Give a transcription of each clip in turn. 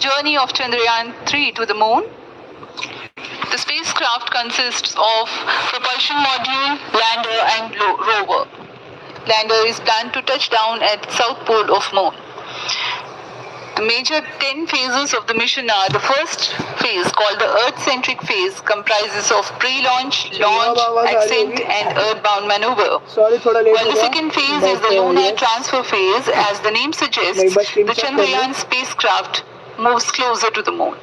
journey of Chandrayaan-3 to the moon. The spacecraft consists of propulsion module, lander and rover. Lander is planned to touch down at south pole of moon. The major 10 phases of the mission are: the first phase, called the Earth-centric phase, comprises of pre-launch, launch, ascent and earthbound maneuver. While the second phase is the lunar transfer phase. As the name suggests, the Chandrayaan spacecraft moves closer to the moon.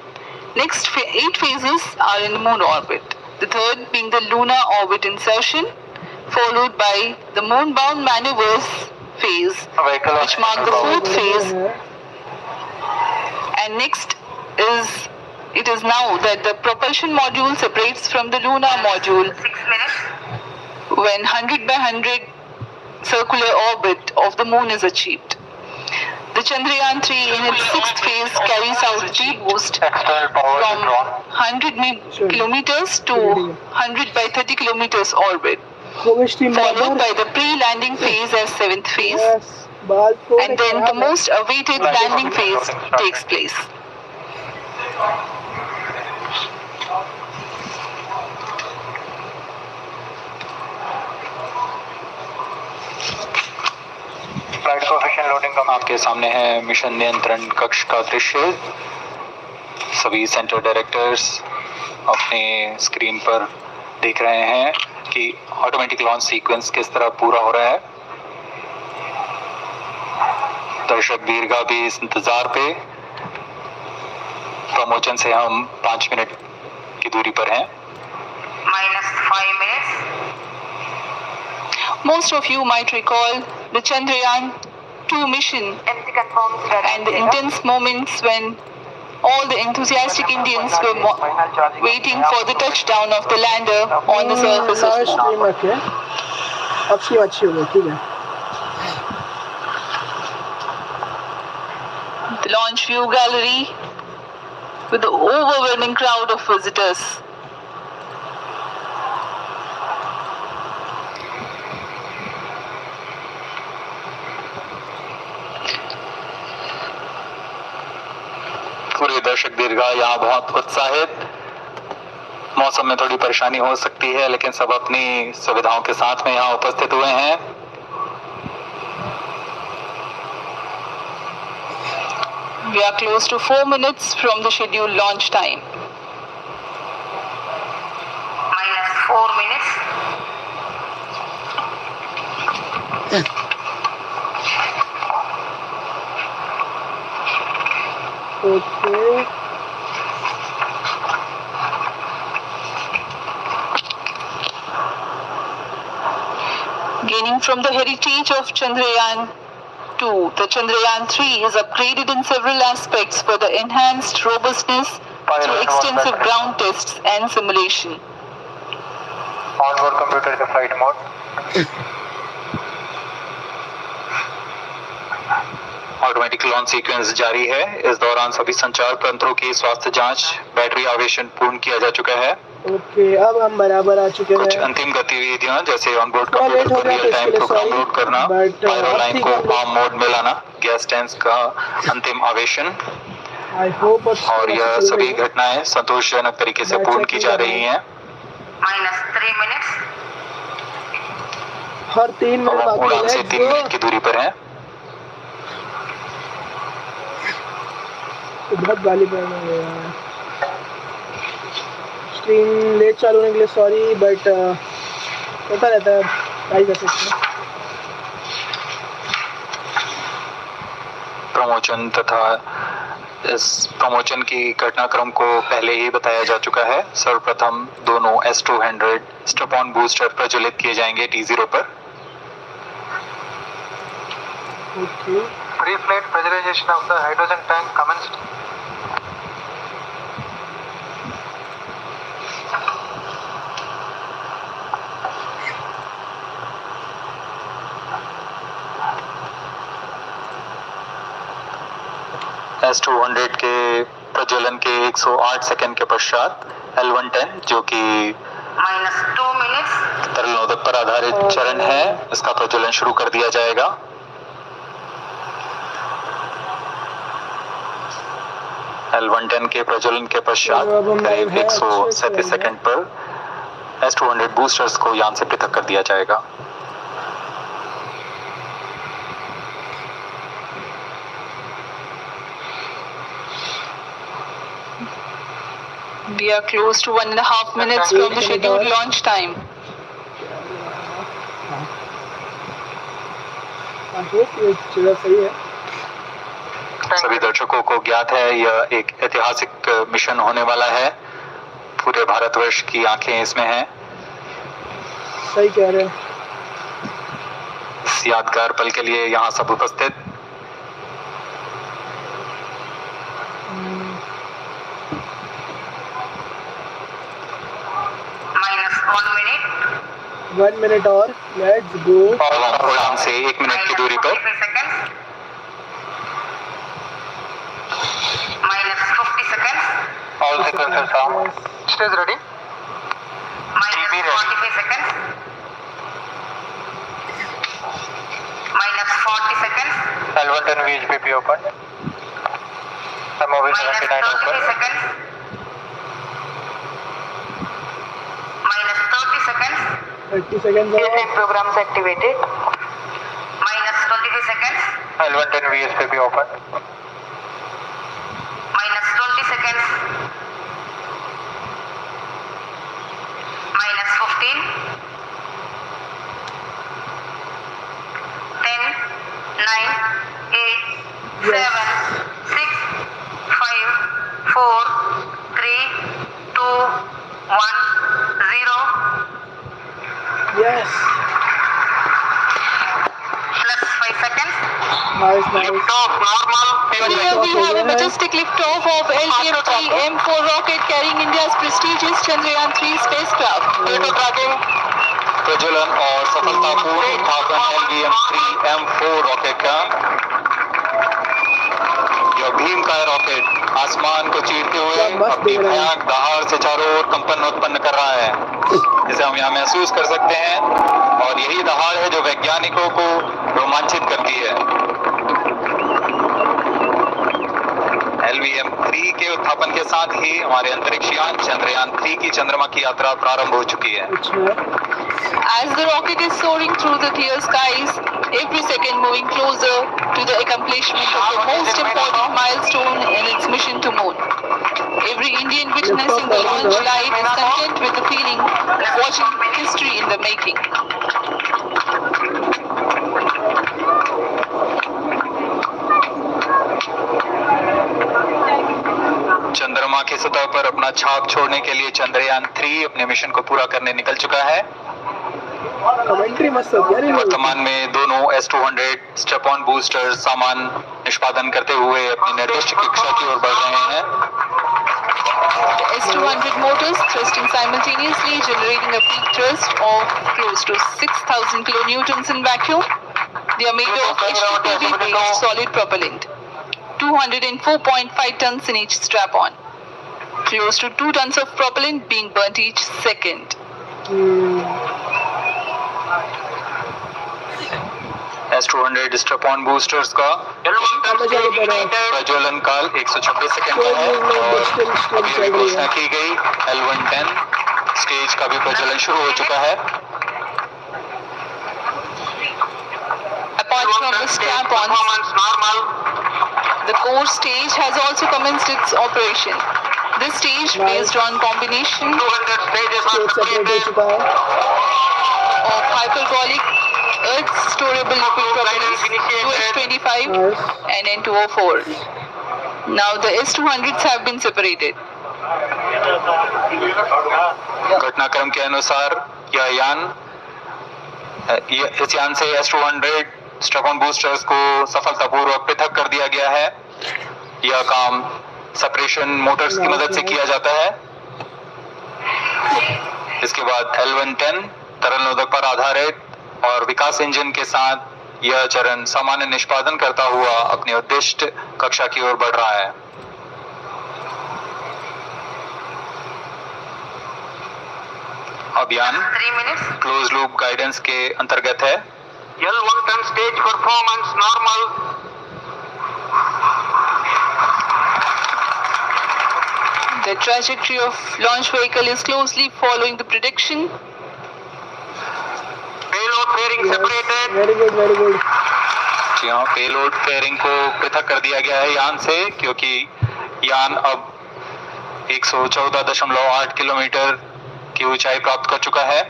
Next 8 phases are in the moon orbit. The third being the lunar orbit insertion, followed by the moon-bound maneuvers phase, which mark the fourth phase. And next it is now that the propulsion module separates from the lunar module 6 minutes. when 100 by 100 circular orbit of the moon is achieved. The Chandrayaan-3 in its 6th phase carries out G-boost from 100 kilometers to 100 by 30 kilometers orbit, followed by the pre-landing phase as 7th phase, and then the most awaited landing phase takes place. आपके सामने है mission नियंत्रण कक्ष का दृश्य। सभी centre directors अपने screen पर देख रहे हैं कि ऑटोमेटिक लॉन्च सीक्वेंस किस तरह पूरा हो रहा है। दर्शक दीर्घा भी इस इंतजार पे। प्रमोशन से हम 5 मिनट की दूरी पर हैं। -5 minutes. Most of you might recall the Chandrayaan-2 mission MC confirms that and the intense moments when all the enthusiastic Indians were waiting for the touchdown of the lander on the surface of moon. The launch view gallery with the overwhelming crowd of visitors. पूरे दर्शक दीर्घा यहाँ बहुत उत्साहित। मौसम में थोड़ी परेशानी हो सकती है, लेकिन सब अपनी सुविधाओं के साथ में यहाँ उपस्थित हुए हैं। We are close to 4 minutes from the scheduled launch time. -4 minutes. Okay. Gaining from the heritage of Chandrayaan-2, the Chandrayaan-3 is upgraded in several aspects for the enhanced robustness through extensive ground tests and simulation. Onboard computer in the flight mode. Automatic launch sequence जारी है। इस दौरान सभी संचार तंत्रों की स्वास्थ्य जांच, बैटरी आवेशन पूर्ण किया जा चुका है। ओके, अब हम बराबर आ चुके हैं। कुछ अंतिम गतिविधियां जैसे ऑनबोर्ड कंप्यूटर पर रियल टाइम प्रोग्राम लोड करना, पायरो लाइन को आर्म मोड में लाना, गैस टैंक्स का अंतिम आवेशन, और यह सभी घटनाएं संतोषजनक तरीके से पूर्ण की जा रही हैं। -3 minutes. हर 3 मिनट बाकी उड़ान से 3 मिनट की दूरी पर है। बहुत गाली पड़ रही है। स्क्रीन लेट चालू होने के लिए सॉरी, बट होता रहता है, ट्राई कर सकते हैं। प्रमोशन तथा इस प्रमोशन की घटनाक्रम को पहले ही बताया जा चुका है। सर्वप्रथम दोनों S200 स्ट्रैप-ऑन बूस्टर प्रज्वलित किए जाएंगे T0 पर। Okay, Pre-flight pressurization of the hydrogen tank commenced. S200 के प्रज्वलन के 108 सेकंड के पश्चात L110 जो कि -2 minutes. तरल नोदक पर आधारित चरण है, इसका प्रज्वलन शुरू कर दिया जाएगा। L110 के प्रज्वलन के पश्चात तो अब हम करीब live हैं, अच्छे से 137 live हैं। सेकंड पर S200 बूस्टर्स को यान से पृथक कर दिया जाएगा। We are close to 1.5 minutes from the scheduled launch time. I hope ये चीज़ सही है। सभी दर्शकों को ज्ञात है यह एक ऐतिहासिक मिशन होने वाला है। पूरे भारतवर्ष की आंखें इसमें हैं। सही कह रहे हैं। इस यादगार पल के लिए यहाँ सब उपस्थित -1 minute, 1 minute और लेट्स गो। उड़ान से 1 मिनट की दूरी पर -45 seconds, -50 seconds, all sequencers are stage ready -45 seconds, -40 seconds, L110 VHPP open MOV 79 -33 open seconds, -30 seconds, 30 seconds और programs activated, -23 seconds, L110 VHPP open -20 seconds, -15, 10, 9, 8, 7, 6, 5, 4, 3, 2, 1, 0, yes plus 5 seconds. Nice nice. Normal. Here we have a majestic liftoff of LVM3-M4 rocket carrying India's prestigious Chandrayaan-3 spacecraft. प्रज्वलन और सफलतापूर्ण उत्थापन LVM3-M4 rocket का। यह भीमकाय rocket आसमान को चीरते हुए अपनी भयानक दहाड़ से चारों ओर कंपन उत्पन्न कर रहा है, जिसे हम यहाँ महसूस कर सकते हैं। और यही दहाड़ है जो वैज्ञानिकों को रोमांचित करती है। LVM3 के उत्थापन के साथ ही हमारे अंतरिक्ष यान चंद्रयान-3 की चंद्रमा की यात्रा प्रारंभ हो चुकी है। As the rocket is soaring through the clear skies, every second moving closer to the accomplishment of the most important milestone in its mission to moon. Every Indian witnessing the launch live is content with the feeling of watching history in the making. चंद्रमा की सतह पर अपना छाप छोड़ने के लिए चंद्रयान-3 अपने मिशन को पूरा करने निकल चुका है। कमेंट्री मस्त हो गया। वर्तमान में दोनों S200 स्टेप ऑन बूस्टर सामान निष्पादन करते हुए अपनी निर्दिष्ट कक्षा की ओर बढ़ रहे हैं। The S200 motors thrusting simultaneously, generating a peak thrust of close to 6,000 kilonewtons in vacuum. They are made of HPV-based solid propellant, 204.5 tons in each strap-on. Close to 2 tons of propellant being burnt each second. S200 step on boosters का प्रज्वलन काल 126 second का है और अभी घोषणा की गई L110 स्टेज का भी प्रज्वलन शुरू हो चुका है। Apart from the strap-ons, the core stage has also commenced its operation. This stage, based on combination separate हो चुका है। of hyperbolic Earth storable liquid propellants UH-25 and N2O4. Now the S200s have been separated. घटनाक्रम के अनुसार इस यान से S200 step on boosters को सफलतापूर्वक पृथक कर दिया गया है। यह काम सेपरेशन मोटर्स की मदद से किया जाता है। इसके बाद L110 तरल नोदक पर आधारित और विकास इंजन के साथ यह चरण सामान्य निष्पादन करता हुआ अपनी उद्दिष्ट कक्षा की ओर बढ़ रहा है। अभियान 3 minutes. क्लोज लूप गाइडेंस के अंतर्गत है। L110 stage performance normal. The trajectory of launch vehicle is closely following the prediction. Payload fairing separated. Very good, very good. जी हाँ, पेलोड फेयरिंग को पृथक कर दिया गया है यान से, क्योंकि यान अब 114.8 किलोमीटर की ऊंचाई प्राप्त कर चुका है।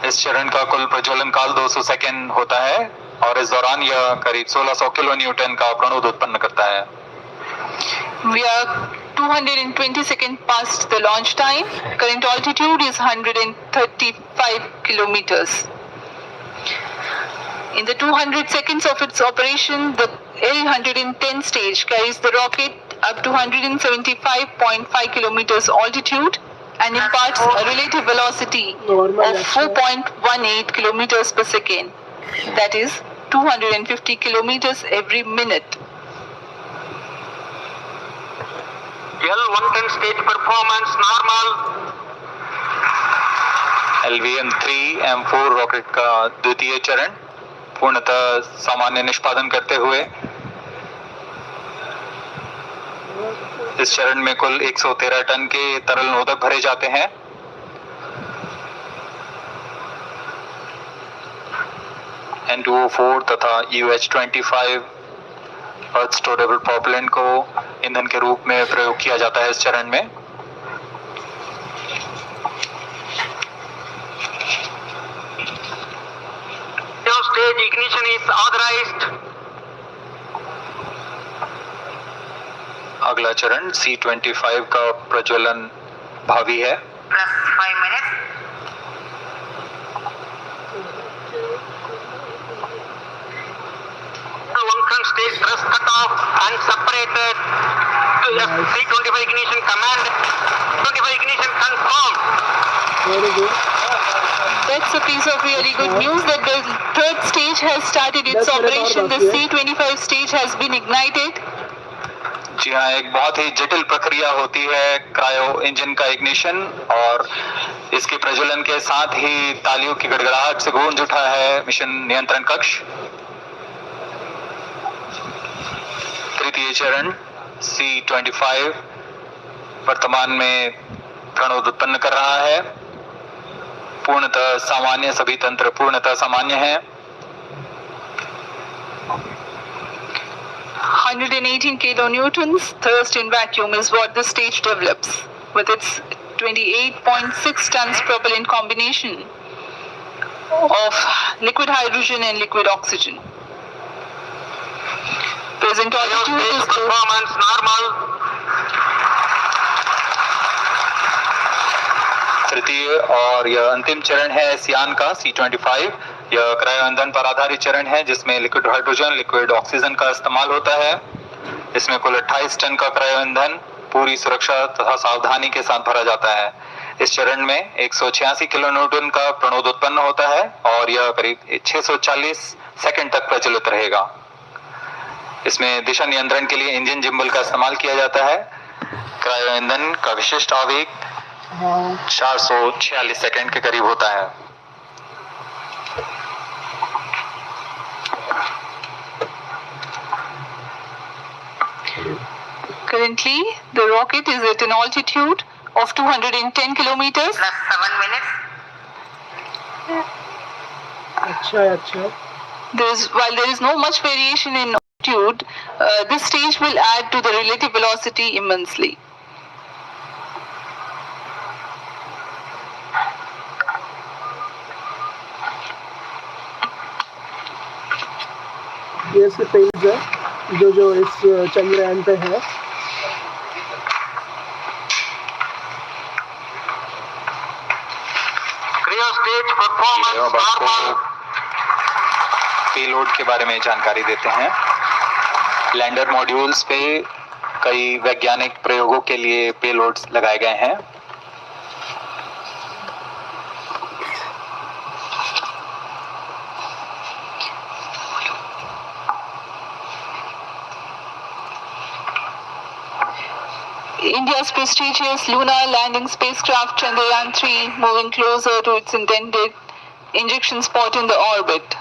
इस चरण का कुल प्रज्वलन काल 200 सेकेंड होता है और इस दौरान यह करीब 1600 किलो न्यूटन का प्रणोद उत्पन्न करता है। We are 220 seconds past the launch time. Current altitude is 135 kilometers. In the 200 seconds of its operation, the L110 stage carries the rocket up to 175.5 kilometers altitude and imparts a relative velocity of 4.18 kilometers per second. That is 250 kilometers every minute. L110 stage performance normal. LVM3-M4 rocket का द्वितीय चरण पूर्णतः सामान्य निष्पादन करते हुए इस चरण में कुल 113 टन के तरल नोदक भरे जाते हैं। N2O4 तथा UH-25 अर्थ स्टोरेबल प्रोपेलेंट को ईंधन के रूप में प्रयोग किया जाता है इस चरण में। Stage ignition is authorized. अगला चरण C25 का प्रज्वलन भावी है। Plus 5 minutes. L110 stage thrust cut off and separated. C25 ignition command. 25 ignition confirmed. Very good. That's a piece of really good news that the third stage has started its operation. The C25 stage has been ignited. जी हाँ, एक बहुत ही जटिल प्रक्रिया होती है cryo engine का ignition और इसके प्रज्वलन के साथ ही तालियों की गड़गड़ाहट से गूंज उठा है मिशन नियंत्रण कक्ष। तृतीय चरण C25 वर्तमान में प्रणोद उत्पन्न कर रहा है। पूर्णतः सामान्य, सभी तंत्र पूर्णतः सामान्य हैं। 118 kilonewtons thrust in vacuum is what the stage develops with its 28.6 tons propellant combination of liquid hydrogen and liquid oxygen. Present altitude is performance normal. तृतीय और यह अंतिम चरण है इस यान का C25। यह क्रायो ईंधन पर आधारित चरण है जिसमें लिक्विड हाइड्रोजन, लिक्विड ऑक्सीजन का इस्तेमाल होता है। इसमें कुल 28 टन का क्रायो ईंधन पूरी सुरक्षा तथा सावधानी के साथ भरा जाता है। इस चरण में 186 किलोन्यूटन का प्रणोद उत्पन्न होता है और यह करीब 640 सेकंड तक प्रज्वलित रहेगा। इसमें दिशा नियंत्रण के लिए इंजन जिम्बल का इस्तेमाल किया जाता है। क्रायो ईंधन का विशिष्ट आवेग 446 सेकंड के करीब होता है। currently the rocket is at an altitude of 210 kilometers. Plus 7 minutes. अच्छा While there is no much variation in altitude, this stage will add to the relative velocity immensely. ये इसके पेज है जो इस चंद्रयान पे है। Cryo stage performance अब आपको normal. पेलोड के बारे में जानकारी देते हैं। लैंडर मॉड्यूल्स पे कई वैज्ञानिक प्रयोगों के लिए पेलोड्स लगाए गए हैं। India's prestigious lunar landing spacecraft Chandrayaan-3 moving closer to its intended injection spot in the orbit.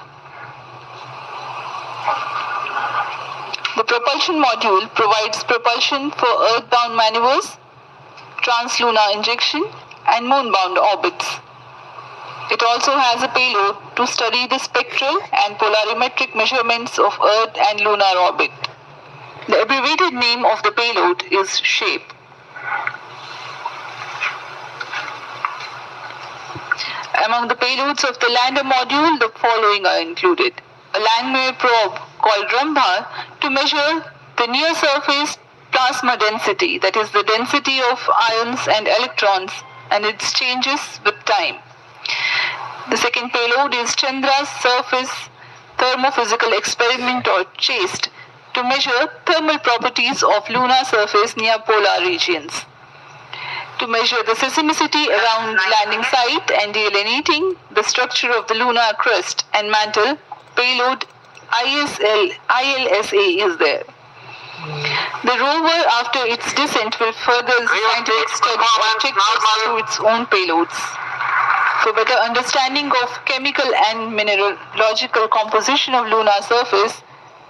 The propulsion module provides propulsion for earthbound maneuvers, translunar injection, and moonbound orbits. It also has a payload to study the spectral and polarimetric measurements of Earth and lunar orbit. The abbreviated name of the payload is SHAPE. Among the payloads of the lander module, the following are included. A landmark probe called Rambha to measure the near-surface plasma density, that is the density of ions and electrons, and its changes with time. The second payload is Chandra's surface thermophysical experiment, or CHASTE, to measure thermal properties of lunar surface near polar regions. To measure the seismicity around landing site and delineating the structure of the lunar crust and mantle, payload ILSA is there. The rover, after its descent, will further scientific study objectives through its own payloads. For better understanding of chemical and mineralogical composition of lunar surface,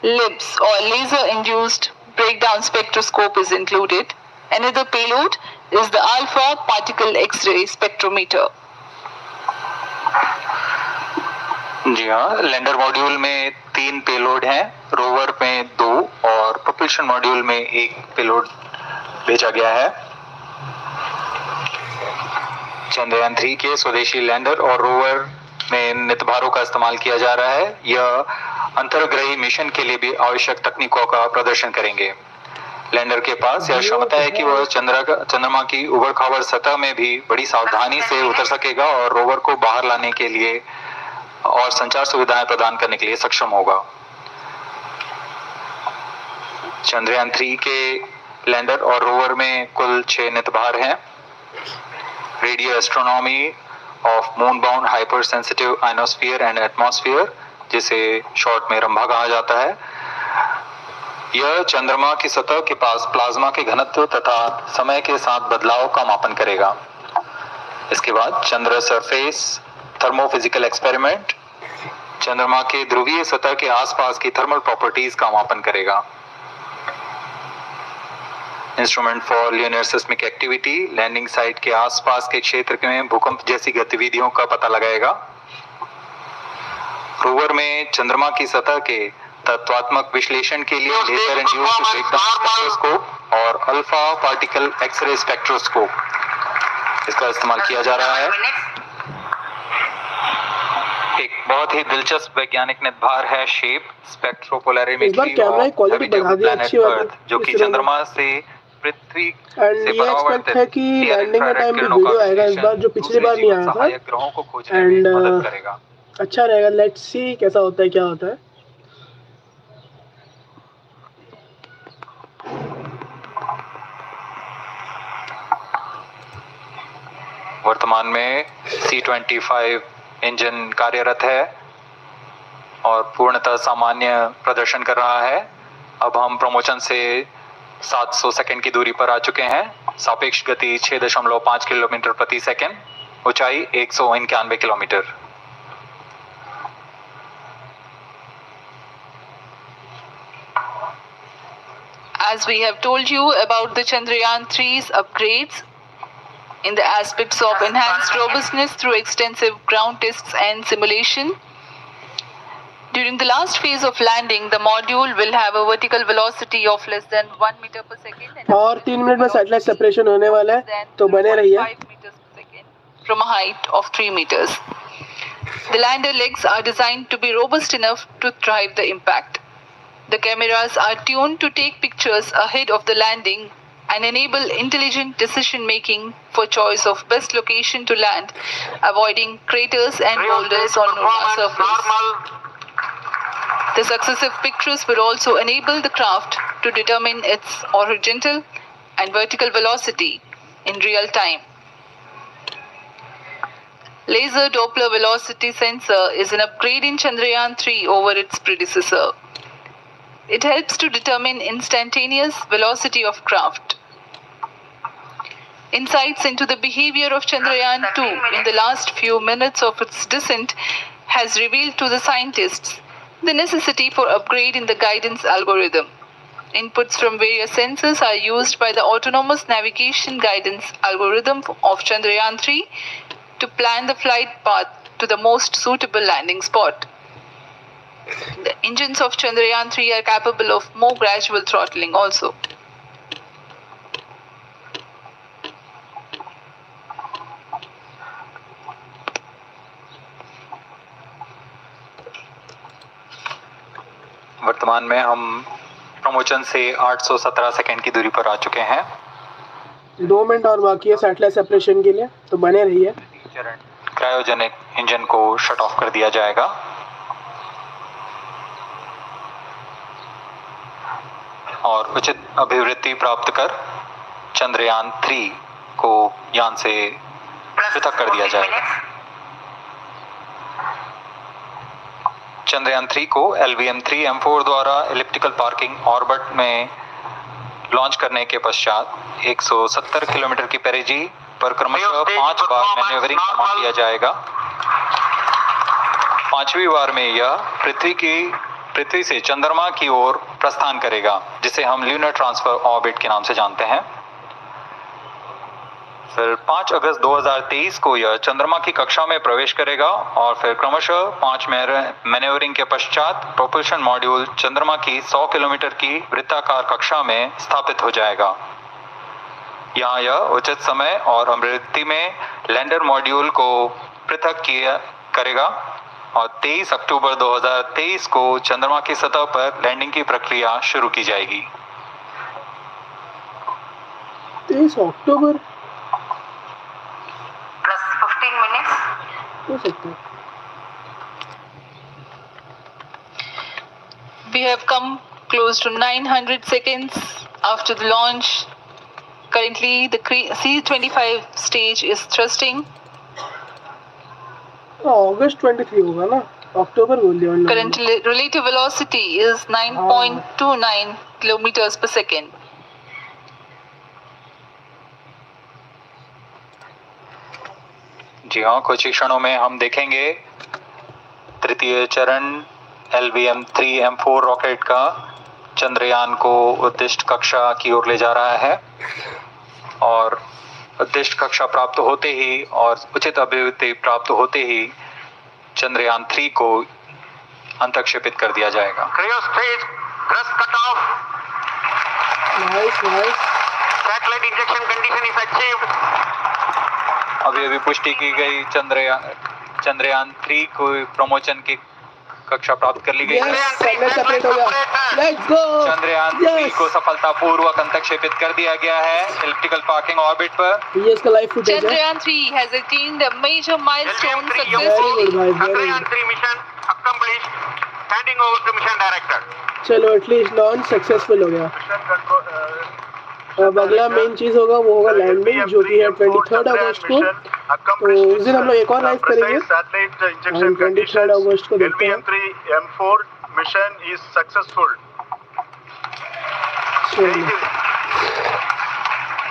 LIBS, or laser-induced breakdown spectroscope, is included. Another payload is the alpha particle X-ray spectrometer. जी हाँ, lander module में 3 payload हैं, rover में 2 और propulsion module में 1 payload भेजा गया है। चंद्रयान 3 के स्वदेशी लैंडर और रोवर में नितभारों का इस्तेमाल किया जा रहा है। यह अंतर्ग्रही मिशन के लिए भी आवश्यक तकनीकों का प्रदर्शन करेंगे। लैंडर के पास यह क्षमता है कि वह चंद्रमा की उबड़-खाबड़ सतह में भी बड़ी सावधानी से उतर सकेगा और रोवर को बाहर लाने के लिए और संचार सुविधाएं प्रदान करने के लिए सक्षम होगा। चंद्रयान 3 के लैंडर और रोवर में कुल 6 नितभार हैं। Radio astronomy of moon bound hyper sensitive ionosphere and atmosphere, जिसे शॉर्ट में रंभा कहा जाता है, यह चंद्रमा की सतह के पास प्लाज्मा के घनत्व तथा समय के साथ बदलाव का मापन करेगा। इसके बाद चंद्र सरफेस थर्मोफिजिकल एक्सपेरिमेंट चंद्रमा के ध्रुवीय सतह के आसपास की थर्मल प्रॉपर्टीज का मापन करेगा। Instrument for lunar seismic activity landing site के आसपास के क्षेत्र में भूकंप जैसी गतिविधियों का पता लगाएगा। रोवर में चंद्रमा की सतह के तत्वात्मक विश्लेषण के लिए लेजर इंड्यूस्ड ब्रेकडाउन स्पेक्ट्रोस्कोप और अल्फा पार्टिकल एक्सरे स्पेक्ट्रोस्कोप इसका इस्तेमाल किया जा रहा है। एक बहुत ही दिलचस्प वैज्ञानिक निर्धार है शेप स्पेक्ट्रो-पोलारिमेट्री जो कि चंद्रमा से पृथ्वी से परावर्तित है कि लैंडिंग का टाइम भी वीडियो आएगा इस बार, जो पिछली बार नहीं आया था, ग्रहों को खोजने में मदद करेगा। अच्छा रहेगा। लेट्स सी कैसा होता है, क्या होता है। वर्तमान में C-25 इंजन कार्यरत है और पूर्णतः सामान्य प्रदर्शन कर रहा है। अब हम प्रमोशन से 700 सेकंड की दूरी पर आ चुके हैं। सापेक्ष गति 6.5 किलोमीटर प्रति सेकंड, ऊंचाई 191 kilometre. As we have told you about the Chandrayaan-3's upgrades in the aspects of enhanced robustness through extensive ground tests and simulation, during the last phase of landing, the module will have a vertical velocity of less than 1 meter per second और 3 minute में satellite separation होने वाला है, तो बने रहिए। 5 meters per second from a height of 3 meters. The lander legs are designed to be robust enough to thrive the impact. The cameras are tuned to take pictures ahead of the landing and enable intelligent decision making for choice of best location to land, avoiding craters and boulders on lunar surface. The successive pictures will also enable the craft to determine its horizontal and vertical velocity in real time. Laser Doppler velocity sensor is an upgrade in Chandrayaan-3 over its predecessor. It helps to determine instantaneous velocity of craft. Insights into the behavior of Chandrayaan-2 in the last few minutes of its descent has revealed to the scientists the necessity for upgrade in the guidance algorithm. Inputs from various sensors are used by the autonomous navigation guidance algorithm of Chandrayaan-3 to plan the flight path to the most suitable landing spot. The engines of Chandrayaan-3 are capable of more gradual throttling also. वर्तमान में हम promotion से 817 second की दूरी पर आ चुके हैं। 2 minute और बाकी है सैटेलाइट सेपरेशन के लिए, तो बने रहिए। क्रायोजेनिक इंजन को शट ऑफ कर दिया जाएगा और उचित अभिवृद्धि प्राप्त कर चंद्रयान-3 को यान से पृथक कर दिया जाएगा। चंद्रयान-3 को LVM3-M4 द्वारा एलिप्टिकल पार्किंग ऑर्बिट में लॉन्च करने के पश्चात 170 किलोमीटर की पेरिजी पर क्रमशः 5 बार मैन्यूवरिंग कमांड दिया जाएगा। 5वीं बार में यह पृथ्वी से चंद्रमा की ओर प्रस्थान करेगा, जिसे हम ल्यूनर ट्रांसफर ऑर्बिट के नाम से जानते हैं। फिर 5 अगस्त 2023 को यह चंद्रमा की कक्षा में प्रवेश करेगा और फिर क्रमशः 5 मैन्यूवरिंग के पश्चात प्रोपल्शन मॉड्यूल चंद्रमा की 100 किलोमीटर की वृत्ताकार कक्षा में स्थापित हो जाएगा। यहाँ यह उचित समय और अभिवृद्धि में लैंडर मॉड्यूल को पृथक करेगा और 23 अक्टूबर 2023 को चंद्रमा की सतह पर लैंडिंग की प्रक्रिया शुरू की जाएगी। 23 अक्टूबर Plus 15 minutes. हो सकता है। We have come close to 900 seconds after the launch. Currently, the C-25 stage is thrusting. अगस्त 23 होगा ना, अक्टूबर बोल दिया। Current relative velocity is 9.29 kilometers per second. जी हाँ, कुछ ही क्षणों में हम देखेंगे तृतीय चरण LVM3-M4 रॉकेट का चंद्रयान को उद्दिष्ट कक्षा की ओर ले जा रहा है और उद्दिष्ट कक्षा प्राप्त होते ही और उचित अभिवृद्धि प्राप्त होते ही चंद्रयान-3 को अंतक्षेपित कर दिया जाएगा। Cryo stage, thrust cutoff. Nice. Satellite injection condition is achieved. अभी पुष्टि की गई चंद्रयान-3 को प्रमोशन की कक्षा प्राप्त कर ली गई है। सेपरेट हो गया। Let's go. चंद्रयान-3 को सफलतापूर्वक अंतक्षेपित कर दिया गया है एलिप्टिकल पार्किंग ऑर्बिट पर। ये इसका लाइव फुटेज है। Chandrayaan-3 has attained a major milestone successfully. Chandrayaan-3 mission accomplished. Handing over to mission director. चलो एटलीस्ट लॉन्च सक्सेसफुल हो गया। अब अगला मेन चीज होगा वो होगा लैंडिंग, जो कि है 23 अगस्त को। तो उस दिन हम लोग एक और लाइव करेंगे। 23 अगस्त को देखते हैं। LVM3-M4 mission is successful.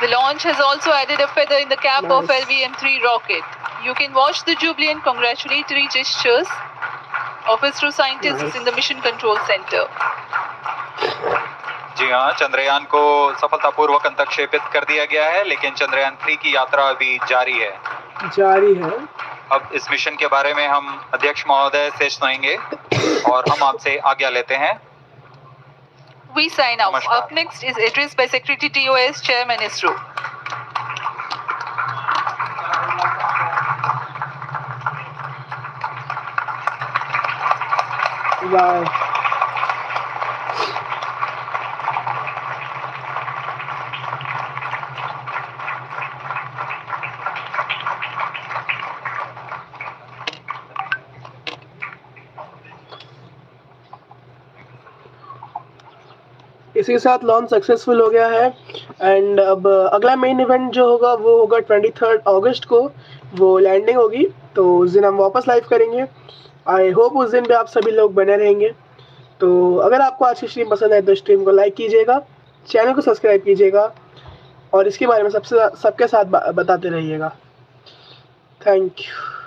The launch has also added a feather in the cap of LVM3 rocket. You can watch the jubilant congratulatory gestures of ISRO scientists in the Mission Control Center. जी हाँ, चंद्रयान को सफलतापूर्वक अंतक्षेपित कर दिया गया है, लेकिन चंद्रयान-3 की यात्रा अभी जारी है। अब इस मिशन के बारे में हम अध्यक्ष महोदय से सुनेंगे और हम आपसे आज्ञा लेते हैं। We sign off. Up next is address by Secretary TOS, Chairman ISRO. Wow. इसी के साथ लॉन्च सक्सेसफुल हो गया है एंड अब अगला मेन इवेंट जो होगा वो होगा 23 अगस्त को, वो लैंडिंग होगी। तो उस दिन हम वापस लाइव करेंगे। आई होप उस दिन भी आप सभी लोग बने रहेंगे। तो अगर आपको आज की स्ट्रीम पसंद है तो स्ट्रीम को लाइक कीजिएगा, चैनल को सब्सक्राइब कीजिएगा और इसके बारे में सबके साथ बताते रहिएगा। Thank you.